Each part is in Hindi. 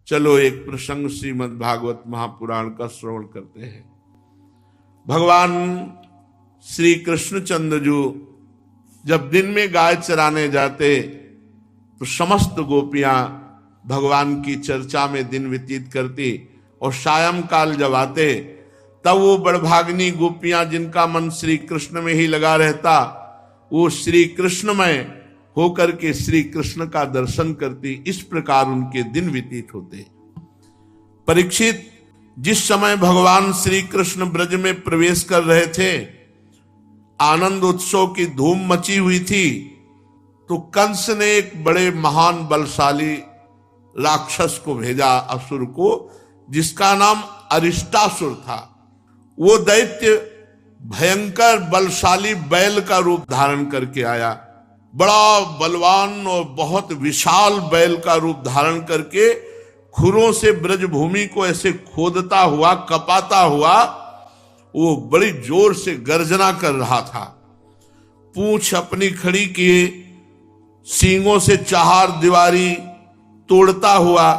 चलो एक प्रसंग श्रीमद् भागवत महापुराण का श्रवण करते हैं। भगवान श्री कृष्णचंद्र जो जब दिन में गाय चराने जाते तो समस्त गोपियां भगवान की चर्चा में दिन व्यतीत करती और सायंकाल जब आते तब वो बड़भाग्नि गोपियां जिनका मन श्री कृष्ण में ही लगा रहता वो श्री कृष्णमय होकर के श्री कृष्ण का दर्शन करती। इस प्रकार उनके दिन व्यतीत होते। परीक्षित, जिस समय भगवान श्री कृष्ण ब्रज में प्रवेश कर रहे थे, आनंद उत्सव की धूम मची हुई थी, तो कंस ने एक बड़े महान बलशाली राक्षस को भेजा, असुर को, जिसका नाम अरिष्टासुर था। वो दैत्य भयंकर बलशाली बैल का रूप धारण करके आया। बड़ा बलवान और बहुत विशाल बैल का रूप धारण करके खुरों से ब्रजभूमि को ऐसे खोदता हुआ, कपाता हुआ वो बड़ी जोर से गर्जना कर रहा था। पूंछ अपनी खड़ी किए, सींगों से चार दीवारी तोड़ता हुआ,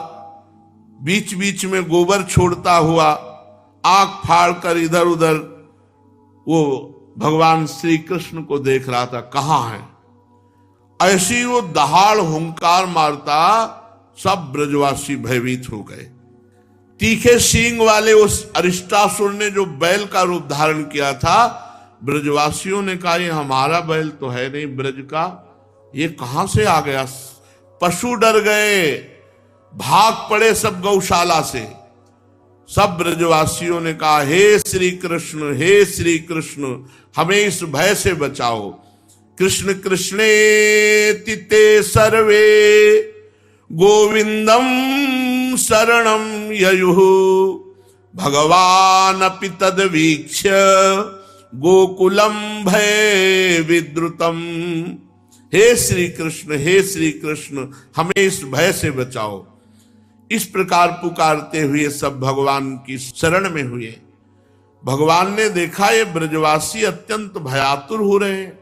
बीच बीच में गोबर छोड़ता हुआ, आंख फाड़ कर इधर उधर वो भगवान श्री कृष्ण को देख रहा था, कहां है। ऐसी वो दहाड़ हुंकार मारता, सब ब्रजवासी भयभीत हो गए। तीखे सींग वाले उस अरिष्टासुर ने जो बैल का रूप धारण किया था, ब्रजवासियों ने कहा ये हमारा बैल तो है नहीं ब्रज का, ये कहां से आ गया। पशु डर गए, भाग पड़े सब गौशाला से। सब ब्रजवासियों ने कहा हे श्री कृष्ण, हे श्री कृष्ण, हमें इस भय से बचाओ। कृष्ण कृष्णेति ते सर्वे गोविंदम शरणं ययुः भगवान अपि तद्वीक्ष्य गोकुलम भय विद्रुतम। हे श्री कृष्ण, हे श्री कृष्ण, हमें इस भय से बचाओ। इस प्रकार पुकारते हुए सब भगवान की शरण में हुए। भगवान ने देखा ये ब्रजवासी अत्यंत भयातुर हो रहे हैं,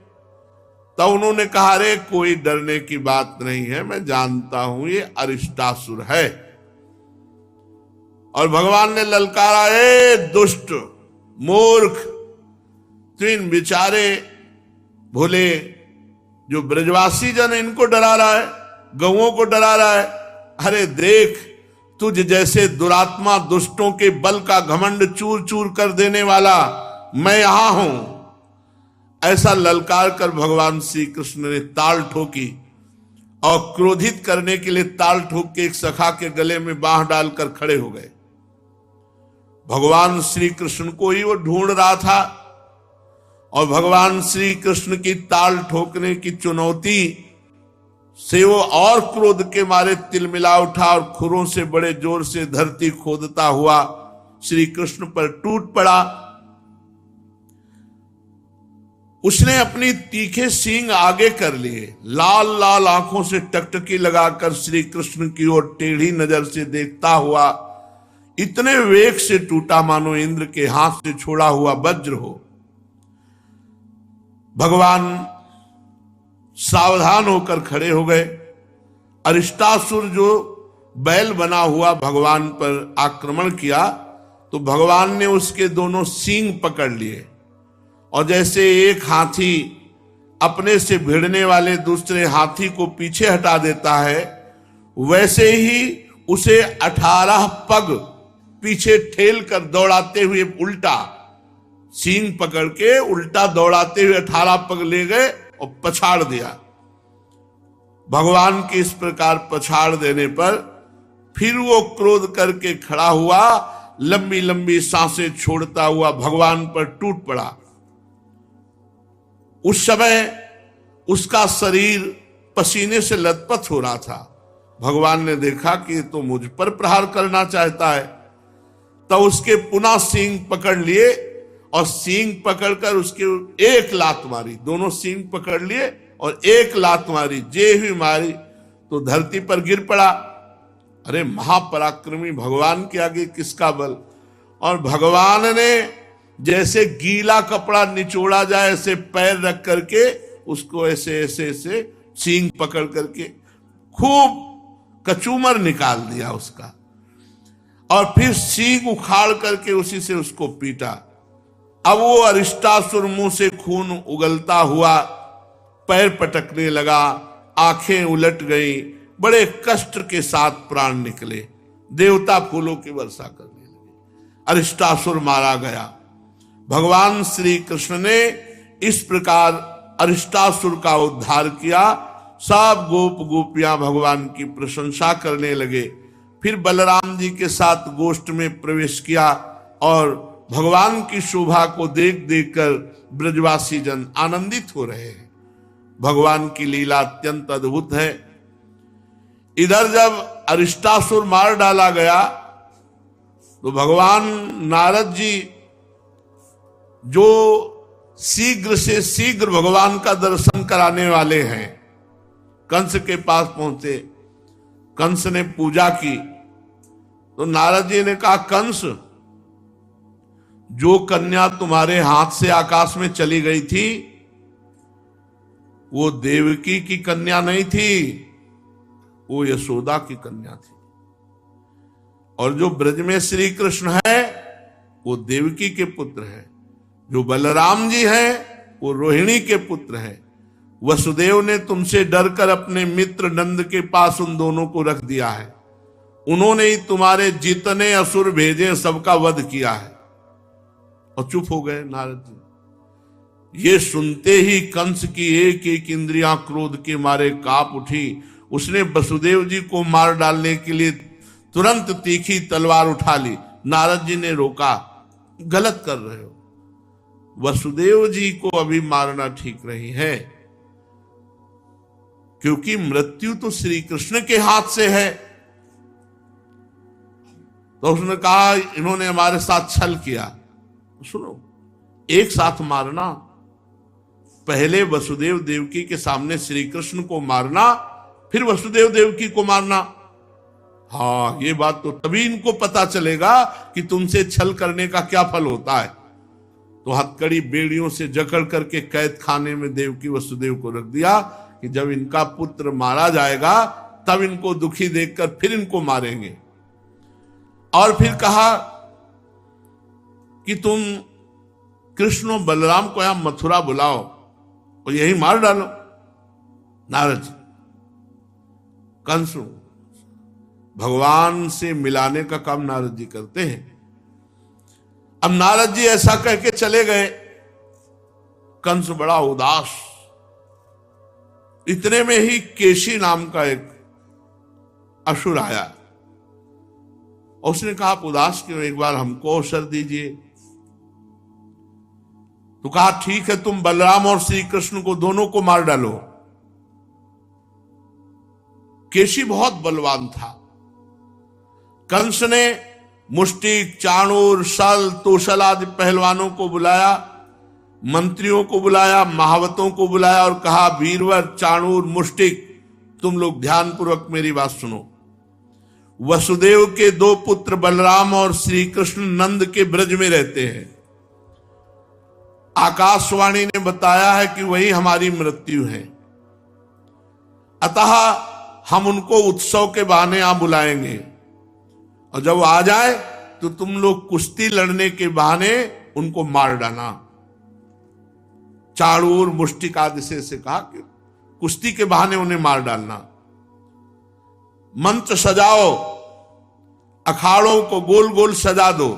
तो उन्होंने कहा रे कोई डरने की बात नहीं है, मैं जानता हूं ये अरिष्टासुर है। और भगवान ने ललकारा, ए दुष्ट मूर्ख, तो इन बेचारे भोले जो ब्रजवासी जन इनको डरा रहा है, गौओं को डरा रहा है। अरे देख, तुझ जैसे दुरात्मा दुष्टों के बल का घमंड चूर चूर कर देने वाला मैं यहां हूं। ऐसा ललकार कर भगवान श्री कृष्ण ने ताल ठोकी और क्रोधित करने के लिए ताल ठोक के एक सखा के गले में बांह डालकर खड़े हो गए। भगवान श्री कृष्ण को ही वो ढूंढ रहा था और भगवान श्री कृष्ण की ताल ठोकने की चुनौती से वो और क्रोध के मारे तिलमिला उठा और खुरों से बड़े जोर से धरती खोदता हुआ श्री कृष्ण पर टूट पड़ा। उसने अपनी तीखे सींग आगे कर लिए, लाल लाल आंखों से टकटकी लगाकर श्री कृष्ण की ओर टेढ़ी नजर से देखता हुआ इतने वेग से टूटा मानो इंद्र के हाथ से छोड़ा हुआ वज्र हो। भगवान सावधान होकर खड़े हो गए। अरिष्टासुर जो बैल बना हुआ भगवान पर आक्रमण किया तो भगवान ने उसके दोनों सींग पकड़ लिए और जैसे एक हाथी अपने से भिड़ने वाले दूसरे हाथी को पीछे हटा देता है, वैसे ही उसे 18 पग पीछे ठेल कर दौड़ाते हुए उल्टा सींग पकड़ के उल्टा दौड़ाते हुए 18 पग ले गए और पछाड़ दिया। भगवान के इस प्रकार पछाड़ देने पर फिर वो क्रोध करके खड़ा हुआ, लंबी लंबी सांसें छोड़ता हुआ भगवान पर टूट पड़ा। उस समय उसका शरीर पसीने से लथपथ हो रहा था। भगवान ने देखा कि तो मुझ पर प्रहार करना चाहता है, तो उसके पुनः सींग पकड़ लिए और सींग पकड़कर उसके एक लात मारी। दोनों सींग पकड़ लिए और एक लात मारी। जे हुई मारी तो धरती पर गिर पड़ा। अरे महापराक्रमी भगवान के आगे किसका बल। और भगवान ने जैसे गीला कपड़ा निचोड़ा जाए ऐसे पैर रख करके उसको ऐसे ऐसे ऐसे सींग पकड़ करके खूब कचूमर निकाल दिया उसका। और फिर सींग उखाड़ करके उसी से उसको पीटा। अब वो अरिष्टासुर मुंह से खून उगलता हुआ पैर पटकने लगा, आंखें उलट गई, बड़े कष्ट के साथ प्राण निकले। देवता फूलों की वर्षा करने लगे, अरिष्टासुर मारा गया। भगवान श्री कृष्ण ने इस प्रकार अरिष्टासुर का उद्धार किया। सब गोप गोपियां भगवान की प्रशंसा करने लगे। फिर बलराम जी के साथ गोष्ठ में प्रवेश किया और भगवान की शोभा को देख देख कर ब्रजवासी जन आनंदित हो रहे हैं। भगवान की लीला अत्यंत अद्भुत है। इधर जब अरिष्टासुर मार डाला गया तो भगवान नारद जी जो शीघ्र से शीघ्र भगवान का दर्शन कराने वाले हैं, कंस के पास पहुंचे। कंस ने पूजा की तो नारद जी ने कहा, कंस, जो कन्या तुम्हारे हाथ से आकाश में चली गई थी वो देवकी की कन्या नहीं थी, वो यशोदा की कन्या थी। और जो ब्रज में श्री कृष्ण है वो देवकी के पुत्र है। जो बलराम जी हैं वो रोहिणी के पुत्र हैं। वसुदेव ने तुमसे डरकर अपने मित्र नंद के पास उन दोनों को रख दिया है। उन्होंने ही तुम्हारे जितने असुर भेजे सबका वध किया है। और चुप हो गए नारद जी। ये सुनते ही कंस की एक एक इंद्रियां क्रोध के मारे कांप उठी। उसने वसुदेव जी को मार डालने के लिए तुरंत तीखी तलवार उठा ली। नारद जी ने रोका, गलत कर रहे हो, वसुदेव जी को अभी मारना ठीक नहीं है, क्योंकि मृत्यु तो श्री कृष्ण के हाथ से है। तो उसने कहा, इन्होंने हमारे साथ छल किया। सुनो, एक साथ मारना, पहले वसुदेव देवकी के सामने श्री कृष्ण को मारना, फिर वसुदेव देवकी को मारना। हाँ, ये बात तो तभी इनको पता चलेगा कि तुमसे छल करने का क्या फल होता है। तो हथकड़ी बेड़ियों से जकड़ करके कैद खाने में देवकी वसुदेव को रख दिया कि जब इनका पुत्र मारा जाएगा तब इनको दुखी देखकर फिर इनको मारेंगे। और फिर कहा कि तुम कृष्ण और बलराम को यहां मथुरा बुलाओ और यही मार डालो। नारद जी, कंस भगवान से मिलाने का काम नारद जी करते हैं। अब नारद जी ऐसा कह के चले गए। कंस बड़ा उदास। इतने में ही केशी नाम का एक असुर आया। उसने कहा, आप उदास क्यों, एक बार हमको अवसर दीजिए। तो कहा, ठीक है, तुम बलराम और श्री कृष्ण को दोनों को मार डालो। केशी बहुत बलवान था। कंस ने मुष्टिक, चाणूर, सल, तोशल आदि पहलवानों को बुलाया, मंत्रियों को बुलाया, महावतों को बुलाया और कहा, वीरवर, चाणूर, मुष्टिक, तुम लोग ध्यान पूर्वक मेरी बात सुनो। वसुदेव के दो पुत्र बलराम और श्री कृष्ण नंद के ब्रज में रहते हैं। आकाशवाणी ने बताया है कि वही हमारी मृत्यु है। अतः हम उनको उत्सव के बहाने यहां बुलाएंगे और जब आ जाए तो तुम लोग कुश्ती लड़ने के बहाने उनको मार डालना। चाणूर, मुष्टिक आदि से कहा कि कुश्ती के बहाने उन्हें मार डालना। मंच सजाओ, अखाड़ों को गोल गोल सजा दो,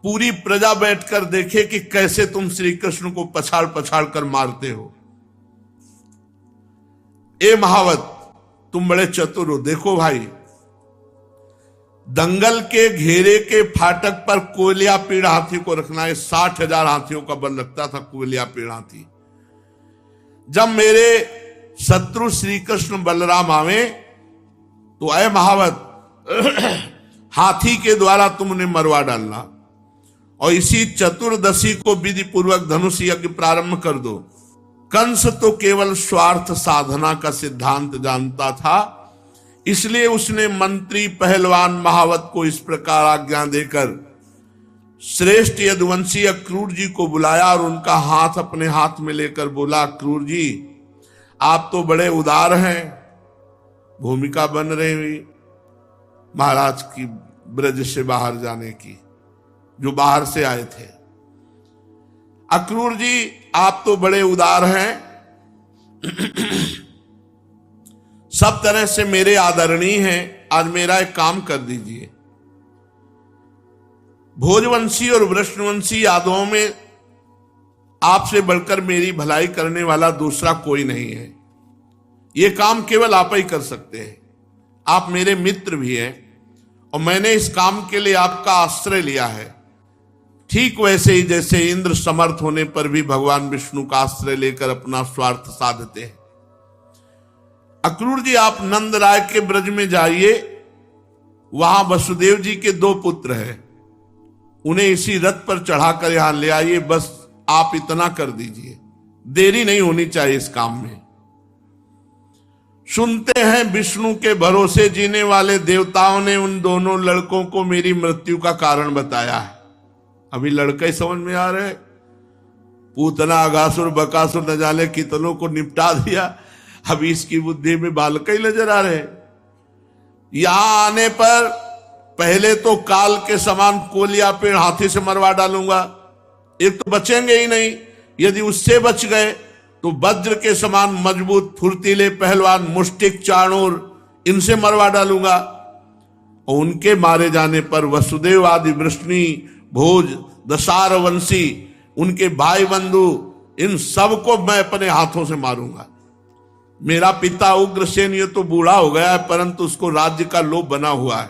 पूरी प्रजा बैठकर देखे कि कैसे तुम श्री कृष्ण को पछाड़ पछाड़ कर मारते हो। ए महावत, तुम बड़े चतुर हो। देखो भाई, दंगल के घेरे के फाटक पर कोयलिया पीड़ हाथी को रखना है। 60,000 हाथियों का बल लगता था कोयलिया पीड़ हाथी। जब मेरे शत्रु श्री कृष्ण बलराम आवे तो अय महावत, हाथी के द्वारा तुम उन्हें मरवा डालना और इसी चतुर्दशी को विधि पूर्वक धनुष यज्ञ प्रारंभ कर दो। कंस तो केवल स्वार्थ साधना का सिद्धांत जानता था, इसलिए उसने मंत्री, पहलवान, महावत को इस प्रकार आज्ञा देकर श्रेष्ठ यदुवंशी अक्रूर जी को बुलाया और उनका हाथ अपने हाथ में लेकर बोला, अक्रूर जी, आप तो बड़े उदार हैं, भूमिका बन रही हुई महाराज की ब्रज से बाहर जाने की, जो बाहर से आए थे। अक्रूर जी, आप तो बड़े उदार हैं, सब तरह से मेरे आदरणीय हैं, आज मेरा एक काम कर दीजिए। भोजवंशी और वृषणवंशी यादवों में आपसे बढ़कर मेरी भलाई करने वाला दूसरा कोई नहीं है। यह काम केवल आप ही कर सकते हैं। आप मेरे मित्र भी हैं और मैंने इस काम के लिए आपका आश्रय लिया है। ठीक वैसे ही जैसे इंद्र समर्थ होने पर भी भगवान विष्णु का आश्रय लेकर अपना स्वार्थ साधते हैं। अक्रूर जी, आप नंद राय के ब्रज में जाइए, वहां वसुदेव जी के 2 पुत्र हैं, उन्हें इसी रथ पर चढ़ाकर यहां ले आइए। बस आप इतना कर दीजिए, देरी नहीं होनी चाहिए इस काम में। सुनते हैं विष्णु के भरोसे जीने वाले देवताओं ने उन दोनों लड़कों को मेरी मृत्यु का कारण बताया है। अभी लड़के समझ में आ रहे, पूतना अगासुर बकासुर न जाने कितनों को निपटा दिया, अभी इसकी बुद्धि में बालक ही नजर आ रहे। यहां आने पर पहले तो काल के समान कोलिया पेड़ हाथी से मरवा डालूंगा, एक तो बचेंगे ही नहीं। यदि उससे बच गए तो वज्र के समान मजबूत फुर्तीले पहलवान मुष्टिक चाणूर, इनसे मरवा डालूंगा। और उनके मारे जाने पर वसुदेव आदि वृष्णि भोज दशार वंशी, उनके भाई बंधु, इन सबको मैं अपने हाथों से मारूंगा। मेरा पिता उग्रसेन ये तो बूढ़ा हो गया है, परंतु उसको राज्य का लोभ बना हुआ है।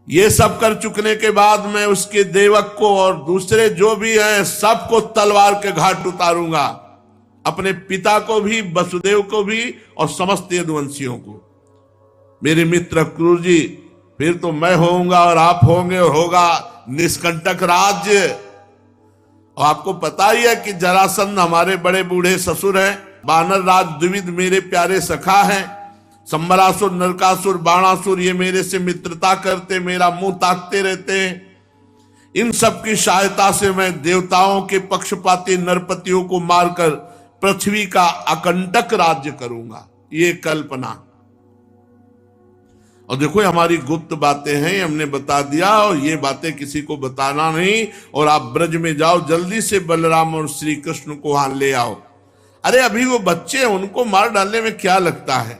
ये सब कर चुकने के बाद मैं उसके देवक को और दूसरे जो भी हैं सबको तलवार के घाट उतारूंगा, अपने पिता को भी, वसुदेव को भी और समस्त यदुवंशियों को। मेरे मित्र अक्रूर जी, फिर तो मैं होऊंगा और आप होंगे और होगा निष्कंटक राज्य। और आपको पता ही है कि जरासंध हमारे बड़े बूढ़े ससुर हैं, बानर राज द्विविद मेरे प्यारे सखा हैं, संबरासुर नरकासुर बाणासुर ये मेरे से मित्रता करते, मेरा मुंह ताकते रहते हैं। इन सब की सहायता से मैं देवताओं के पक्षपाती नरपतियों को मारकर पृथ्वी का अकंटक राज्य करूंगा। ये कल्पना। और देखो हमारी गुप्त बातें हैं, हमने बता दिया, और ये बातें किसी को बताना नहीं। और आप ब्रज में जाओ, जल्दी से बलराम और श्री कृष्ण को वहां ले आओ। अरे अभी वो बच्चे हैं, उनको मार डालने में क्या लगता है।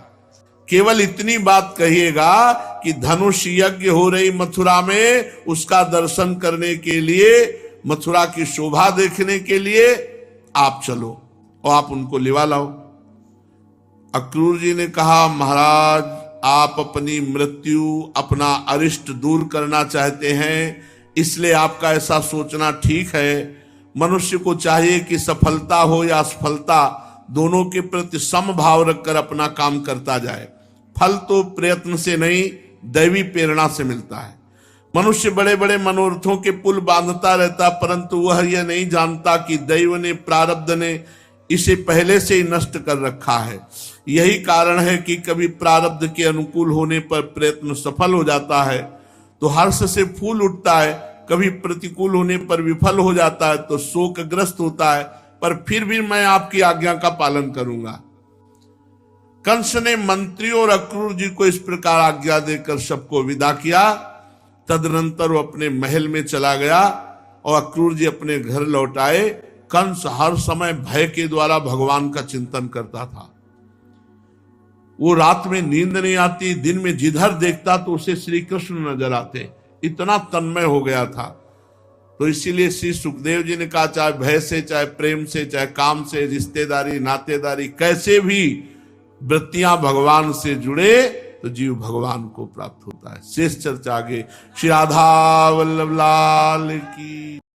केवल इतनी बात कहिएगा कि धनुष यज्ञ हो रही मथुरा में, उसका दर्शन करने के लिए, मथुरा की शोभा देखने के लिए आप चलो और आप उनको लिवा लाओ। अक्रूर जी ने कहा, महाराज आप अपनी मृत्यु, अपना अरिष्ट दूर करना चाहते हैं, इसलिए आपका ऐसा सोचना ठीक है। मनुष्य को चाहिए कि सफलता हो या असफलता, दोनों के प्रति समभाव रखकर अपना काम करता जाए। फल तो प्रयत्न से नहीं, दैवी प्रेरणा से मिलता है। मनुष्य बड़े बड़े मनोरथों के पुल बांधता रहता, परंतु वह यह नहीं जानता कि दैव ने, प्रारब्ध ने इसे पहले से ही नष्ट कर रखा है। यही कारण है कि कभी प्रारब्ध के अनुकूल होने पर प्रयत्न सफल हो जाता है तो हर्ष से फूल उठता है, कभी प्रतिकूल होने पर विफल हो जाता है तो शोकग्रस्त होता है, पर फिर भी मैं आपकी आज्ञा का पालन करूंगा। कंस ने मंत्रियों और अक्रूर जी को इस प्रकार आज्ञा देकर सबको विदा किया। तदनंतर वो अपने महल में चला गया और अक्रूर जी अपने घर लौट आए। कंस हर समय भय के द्वारा भगवान का चिंतन करता था। वो रात में नींद नहीं आती, दिन में जिधर देखता तो उसे श्री कृष्ण नजर आते, इतना तन्मय हो गया था। तो इसीलिए श्री सुखदेव जी ने कहा, चाहे भय से, चाहे प्रेम से, चाहे काम से, रिश्तेदारी नातेदारी, कैसे भी वृत्तियां भगवान से जुड़े तो जीव भगवान को प्राप्त होता है। शेष चर्चा आगे। श्री राधा वल्लभ लाल की।